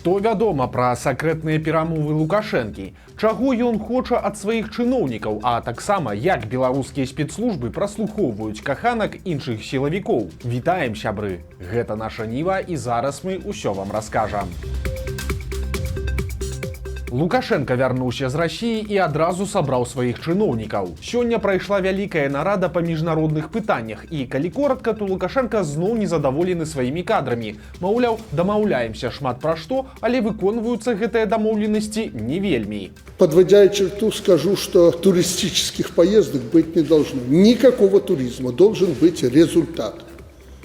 Што вядома пра сакрэтныя перамовы Лукашэнкі? Чаго ён хоча ад сваіх чыноўнікаў, а таксама як беларускія спецслужбы праслухоўваюць каханак іншых сілавікоў? Вітаем, сябры! Гэта наша Ніва і зараз мы ўсё вам раскажам. Лукашенко вярнуўся з Расіі і адразу сабраў сваіх чыноўнікаў. Сёння прайшла вялікая нарада па міжнародных пытаннях і, калі коротка, то Лукашенко зноў незадаволены сваімі кадрамі. Маўляў, дамаўляемся шмат пра што, але выконваюцца гэтыя дамоўленасці не вельмі. Подводя черту, скажу, что туристических поездок быть не должно. Никакого туризма, должен быть результат.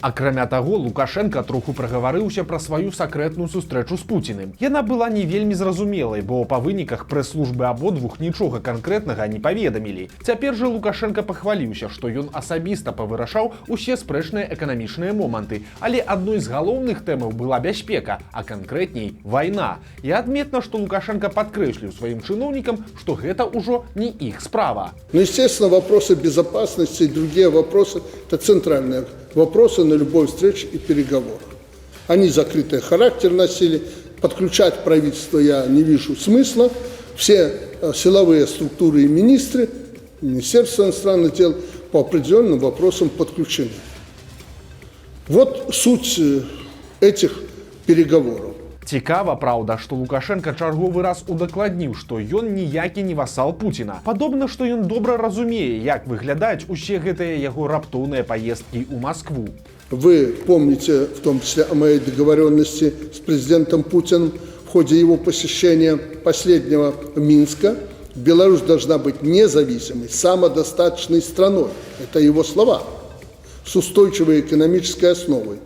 Акрамя таго, Лукашенко троху прагаварыўся пра сваю сакрэтную сустрэчу з Пуціным. Яна была не вельмі зразумелай, бо па выніках прэс-службы абодвух нічога канкрэтнага не паведамілі. Цяпер жа Лукашенко пахваліўся, што ён асабіста павырашаў усе спрэчныя эканамічныя моманты. Але адной з галоўных тэмаў была бяспека, а канкрэтней вайна. І адметна, што Лукашенко падкрэсліў сваім чыноўнікам, што гэта ўжо не іх справа. Ну, естественно, вопросы безопасности и другие вопросы – это центральные вопросы на любой встрече и переговорах. Они закрытый характер носили, подключать правительство я не вижу смысла. Все силовые структуры и министры, Министерство иностранных дел по определенным вопросам подключены. Вот суть этих переговоров. Цікава, праўда, што Лукашенко чарговы раз удакладніў, што ён ніякі не васал Пуціна. Падобна, што ён добра разумее, як выглядаюць усе гэтыя яго раптоўныя паездкі ў Маскву. Вы помните, в том числе, о моей договоренности с президентом Путиным в ходе его посещения последнего Минска. Беларусь должна быть независимой, самодостаточной страной. Это его слова. С устойчивой экономической основой.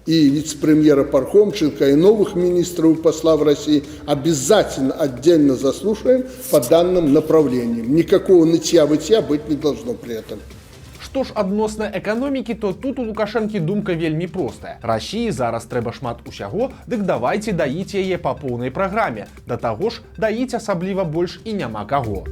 И вице-премьера Пархомченко, и новых министров и посла в России обязательно отдельно заслушаем по данным направлениям. Никакого нытья-вытья быть не должно при этом. Што ж адносна эканомікі, то тут у Лукашэнкі думка вельмі простая. Расіі зараз трэба шмат усяго, дык давайце даіць яе па поўнай праграме. Да таго ж, даіць асабліва больш і няма каго.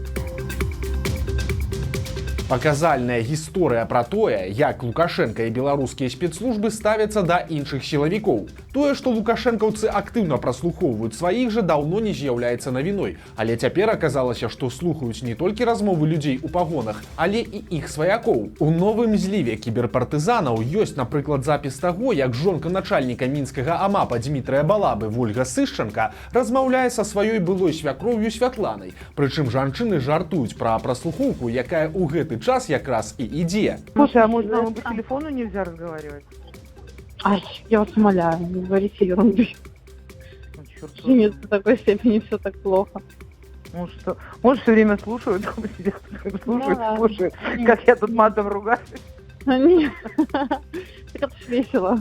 Паказальная гісторыя пра тое, як Лукашенко і беларускія спецслужбы ставяцца да іншых сілавікоў. Тое, што лукашэнкаўцы актыўна праслухоўваюць сваіх жа, даўно не з'яўляецца навіной. Але цяпер аказалася, што слухаюць не толькі размовы людзей у пагонах, але і іх сваякоў. У новым зліве кіберпартызанаў ёсць, напрыклад, запіс таго, як жонка начальніка мінскага АМАПа Дмітрыя Балабы Вольга Сышчанка размаўляе са сваёй былой свякроўю Святланай. Прычым жанчыны жартуюць пра праслухоўку, якая ў гэты час якраз і ідзе. Слушай, а может, нам по телефону нельзя разговаривать? Ай, я вас умоляю, не говорите ерунду. Ну, черт, Нет, до такой степени все так плохо. может, все время слушают, сидят, слушают, Да. слушают, Нет. как я тут матом ругаюсь. Нет, так это ж весело.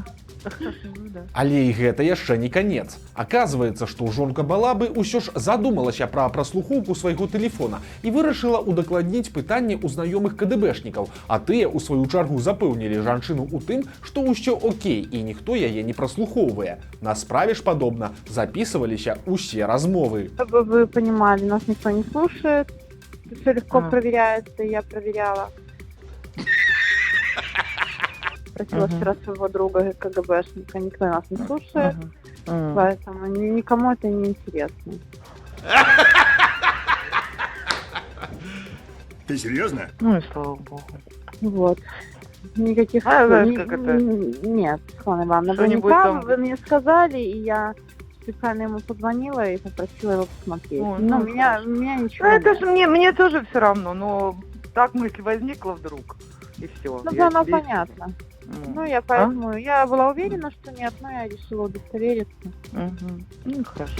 Ну да. Але і гэта яшчэ не канец. Аказваецца, што жонка Балабы ўсё ж задумалася пра праслухоўку свайго тэлефона і вырашыла удакладніць пытанне ў знаёмых КДБшнікаў, а тыя, у сваю чаргу, запэўнілі жанчыну ў тым, што ўсё окей і ніхто яе не праслухоўвае. На справе ж падобна записываліся усе размовы. Чтобы вы понимали, нас никто не слушает, все легко проверяется, и я проверяла. Просила вчера своего друга КГБшника, никто нас не слушает, поэтому никому это не интересно. Ты серьезно? Ну и слава богу. Вот. Никаких... знаешь, как это? Нет, Светлана Ивановна, вы не Что-нибудь правы, там- вы мне сказали, и я специально ему позвонила и попросила его посмотреть. Ой, Но ну, меня ничего Ну это нет. же мне тоже все равно, но так мысль возникла вдруг, и все. Ну, оно понятно. Ну, я поэтому... Я была уверена, что нет, но я решила удостовериться. Ну, хорошо.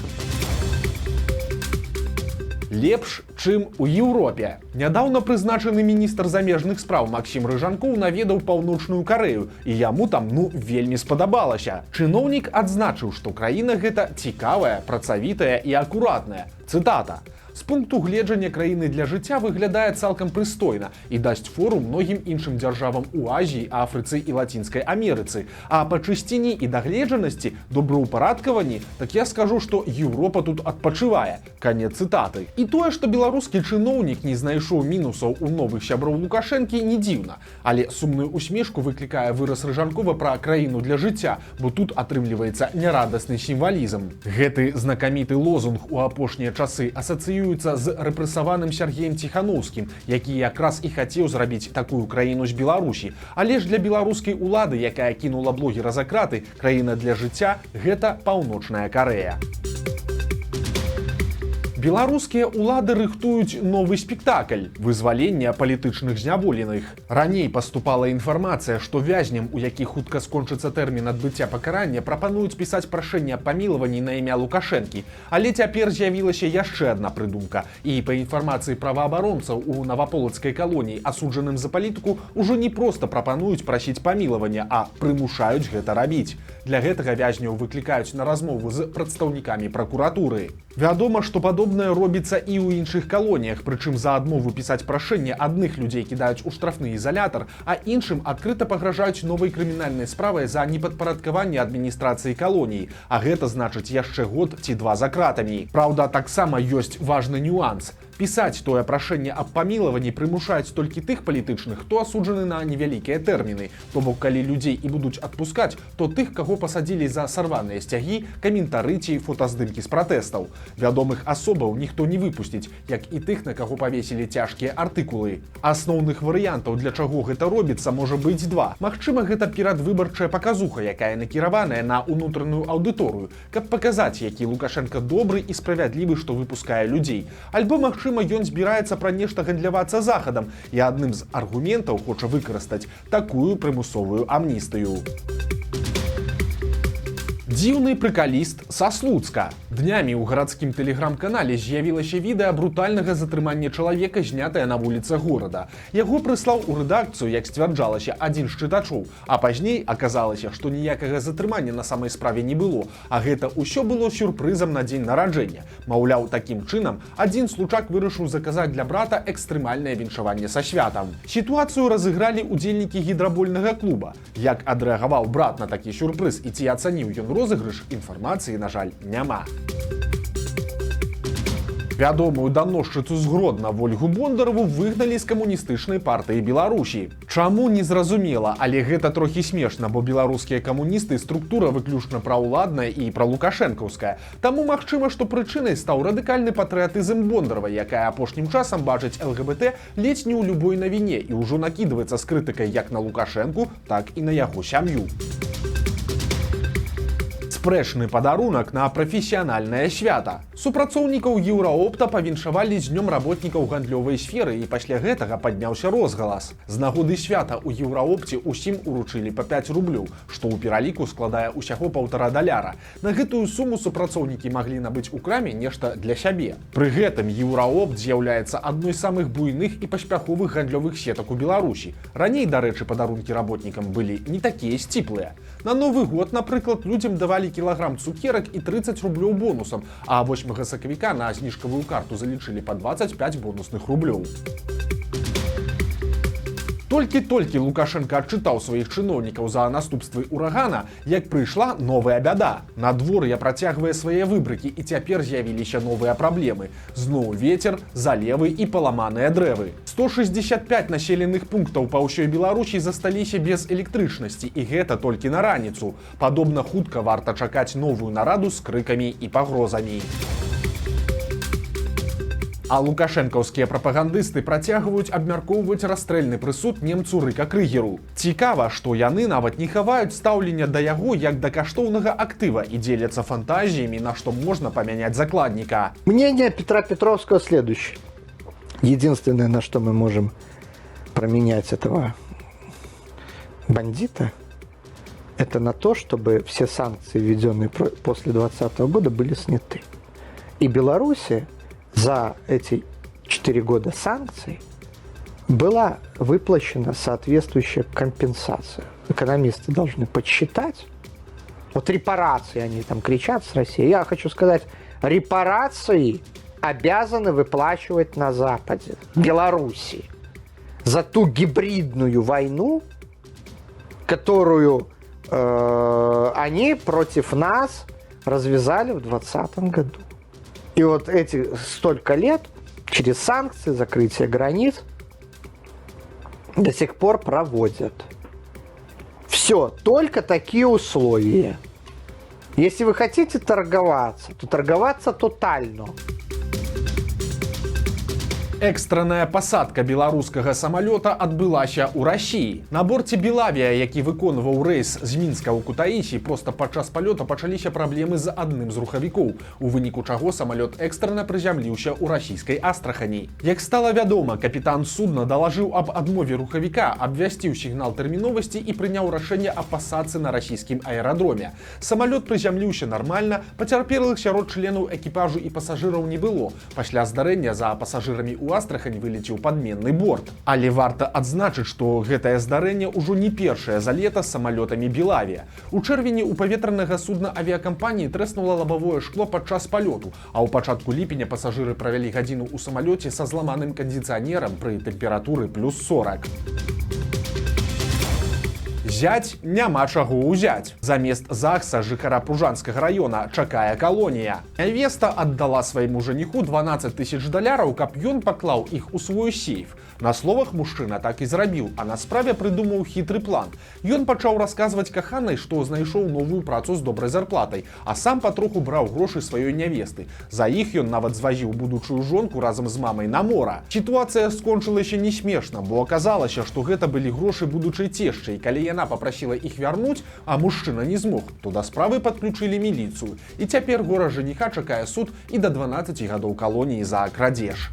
Лепш, чым у Еўропе. Нядаўна прызначаны міністр замежных спраў Максім Рыжанкоў наведаў Паўночную Карэю, і яму там, вельмі спадабалася. Чыноўнік адзначыў, што краіна гэта цікавая, працавітая і акуратная. Цытата. З пункту гледжання краіны для жыцця выглядае цалкам прыстойна і дасць фору многім іншым дзяржавам у Азіі, Афрыцы і Лацінскай Амерыцы. А па чысціні і дагледжанасці, добраўпарадкаванні, так я скажу, што Еўропа тут адпачывае. Канец цытаты. І тое, што беларускі чыноўнік не знайшоў мінусаў у новых сяброў Лукашэнкі, не дзіўна. Але сумную усмешку выклікае выраз Рыжанкова пра краіну для жыцця, бо тут атрымліваецца нярадасны сімвалізм. Гэты знакаміты лозунг у апошнія часы асацыюецца з рэпрэсаваным Сергеем Ціханаўскім, які якраз і хацеў зрабіць такую краіну з Беларусі. Але ж для беларускай улады, якая кінула блогера за краты, краіна для жыцця – гэта Паўночная Карэя. Беларускія ўлады рыхтуюць новы спектакль – вызвалення палітычных зняволеных. Раней паступала інфармацыя, што вязням, у якіх хутка скончыцца тэрмін адбыцця пакарання, прапануюць пісаць прашэнне аб памілаванні на імя Лукашэнкі. Але цяпер з'явілася яшчэ адна прыдумка. І па інфармацыі праваабаронцаў, у Наваполацкай калоніі асуджаным за палітыку ўжо не проста прапануюць прасіць памілавання, а прымушаюць гэта рабіць. Для гэтага вязняў выклікаюць на размову з прадстаўнікамі пракуратуры. Вядома, што падобнае робіцца і ў іншых калоніях, прычым за адмову пісаць прашэнне адных людзей кідаюць у штрафны ізалятар, а іншым адкрыта пагражаюць новай крымінальнай справай за непадпарадкаванне адміністрацыі калоніі, а гэта значыць яшчэ год ці два за кратамі. Праўда, таксама ёсць важны нюанс. Пісаць тое прашэнне аб памілаванні прымушаюць толькі тых палітычных, хто асуджаны на невялікія тэрміны. То бок, калі людзей і будуць адпускаць, то тых, каго пасадзілі за сарваныя сцягі, каментары ці фотаздымкі з пратэстаў. Вядомых асобаў ніхто не выпусціць, як і тых, на каго павесілі цяжкія артыкулы. Асноўных варыянтаў, для чаго гэта робіцца, можа быць два. Магчыма, гэта перадвыбарчая паказуха, якая накіраваная на ўнутраную аўдыторыю, каб паказаць, які Лукашенко добры і справядлівы, што выпускае людзей. Альбо, магчыма, ён збіраецца пра нешта гандлявацца захадам і адным з аргументаў хоча выкарыстаць такую прымусовую амністыю. Дзіўны прыкаліст са Слуцка. Днямі ў гарадскім тэлеграм-канале з'явілася відэа брутальнага затрымання чалавека, знятае на вуліцы горада. Яго прыслаў у рэдакцыю, як сцвярджалася, адзін з чытачоў, а пазней аказалася, што ніякага затрымання на самай справе не было, а гэта ўсё было сюрпрызам на дзень нараджэння. Маўляў, такім чынам адзін случак вырашыў заказаць для брата экстрэмальнае віншаванне са святам. Сітуацыю разыгралі ўдзельнікі гідрабольнага клуба. Як адрэагаваў брат на такі сюрпрыз і ці ацаніў ён розыгрыш, інфармацыі, на жаль, няма. Вядомую даносчыцу з Гродна Вольгу Бондарову выгналі з камуністычнай партыі Беларусі. Чаму, не зразумела, але гэта трохі смешна, бо беларускія камуністы структура выключна праўладная і пралукашэнкаўская. Таму магчыма, што прычынай стаў радыкальны патрыятызм Бондарова, якая апошнім часам бачыць ЛГБТ ледзь не ў любой навіне і ўжо накідваецца з крытыкай як на Лукашэнку, так і на яго сям'ю. Спрэчны падарунак на прафесіянальнае свята. Супрацоўнікаў Еўраопта павіншавалі з днём работнікаў гандлёвай сферы і пасля гэтага падняўся розгалас. З нагоды свята ў Еўраопце ўсім уручылі па 5 рублёў, што ў пераліку складае ўсяго $1,5. На гэтую суму супрацоўнікі маглі набыць у краме нешта для сябе. Пры гэтым Еўраопт з'яўляецца адной з самых буйных і паспяховых гандлёвых сетак у Беларусі. Раней, дарэчы, падарункі работнікам былі не такія сціплыя. На Новы год, напрыклад, людзям давалі кілаграм цукерак і 30 рублёў бонусам, а 8 сакавіка на зніжкавую карту залічылі па 25 бонусных рублёў. Толькі Лукашенко адчытаў сваіх чыноўнікаў за наступствы урагана, як прыйшла новая бяда. Надвор'е працягвае свае выбрыкі, і цяпер з'явіліся новыя праблемы. Зноў вецер, залевы і паламаныя дрэвы. 165 населеных пунктаў па ўсёй Беларусі засталіся без электрычнасці, і гэта толькі на раніцу. Падобна, хутка варта чакаць новую нараду з крыкамі і пагрозамі. А лукашэнкаўскія прапагандысты працягваюць абмяркоўваць расстрэльны прысуд немцу Рыка Крыгеру. Цікава, што яны нават не хаваюць стаўлення да яго як да каштоўнага актыва і дзеляцца фантазіямі, на што можна памяняць закладніка. Мнение Петра Петровского следующее. Единственное, на что мы можем променять этого бандита, это на то, чтобы все санкции, введенные после 2020 года, были сняты. И Беларуси за эти 4 года санкций была выплачена соответствующая компенсация. Экономисты должны подсчитать. Вот репарации, они там кричат с Россией. Я хочу сказать, репарации обязаны выплачивать на Западе, Белоруссии, за ту гибридную войну, которую они против нас развязали в 2020 году. И вот эти столько лет через санкции, закрытие границ до сих пор проводят. Все, только такие условия. Если вы хотите торговаться, то торговаться тотально. Экстранная пасадка беларускага самалёта адбылася ў Расіі. На борце Белавія, які выконваў рэйс з Мінска ў Кутаісі, проста падчас палёта пачаліся праблемы з адным з рухавікоў, у выніку чаго самалёт экстрана прызямліўся ў расійскай Астрахані. Як стала вядома, капітан судна далажыў аб адмове рухавіка, абвясціў сігнал тэрміновасці і прыняў рашэнне аб пасадцы на расійскім аэрадроме. Самалёт прызямліўся нармальна, пацярпелых сярод членаў экіпажу і пасажыраў не было. Пасля здарэння за пасажырамі у Астрахань вылеціў падменны борт. Але варта адзначыць, што гэтае здарэнне ўжо не першае за лета з самалётамі Белавія. У чэрвені ў паветранага судна авіякампаніі трэснула лабавое шкло падчас палёту, а ў пачатку ліпеня пасажыры правялі гадзіну ў самалёце са зламаным кандыцыянерам пры тэмпературы плюс 40. Зяць няма чаго ўзяць. Замест ЗАГСа жыхара Пружанскага раёна чакае калонія. Нявеста аддала свайму жаніху 12 000 даляраў, каб ён паклаў іх у свой сейф. На словах мужчына так і зрабіў, а на справе прыдумаў хітры план. Ён пачаў расказваць каханай, што знайшоў новую працу з добрай зарплатай, а сам патроху браў грошы сваёй нявесты. За іх ён нават звазіў будучую жонку разам з мамай на мора. Сітуацыя скончылася не смешна, бо аказалася, што гэта былі грошы будучай цешчы, і калі яна папрасіла іх вярнуць, а мужчына не змог, то да справы падключылі міліцыю. І цяпер гора жаніха чакае суд і да 12 гадоў калоніі за крадзеж.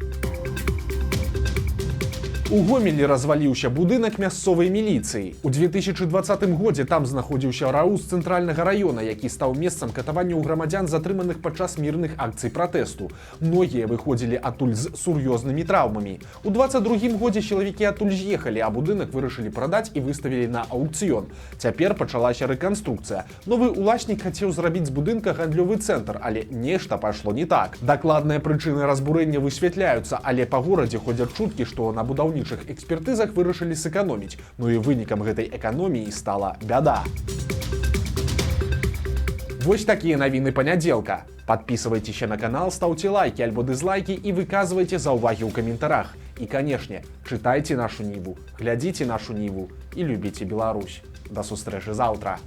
У Гомелі разваліўся будынак мясцовай міліцыі. У 2020 годзе там знаходзіўся РАУЗ цэнтральнага раёна, які стаў месцам катаванняў грамадзян, затрыманых падчас мірных акцый пратэсту. Многія выходзілі адтуль з сур'ёзнымі траўмамі. У 22 годзе чалавекі адтуль з'ехалі, а будынак вырашылі прадаць і выставілі на аўкцыён. Цяпер пачалася рэканструкцыя. Новы ўласнік хацеў зрабіць з будынка гандлёвы цэнтр, але нешта пайшло не так. Дакладныя прычыны разбурэння высвятляюцца, але па горадзе ходзяць чуткі, што на будаўніцтве экспертызах вырашылі сэканоміць, ну і вынікам гэтай эканоміі стала бяда. Вось такія навіны панядзелка. Подписывайтеся на канал, ставьте лайки альбо дизлайки и выказывайте заўвагі ў каментарах. И, конечно, читайте нашу Ниву, глядите нашу Ниву и любите Беларусь. До сустрэчы заўтра.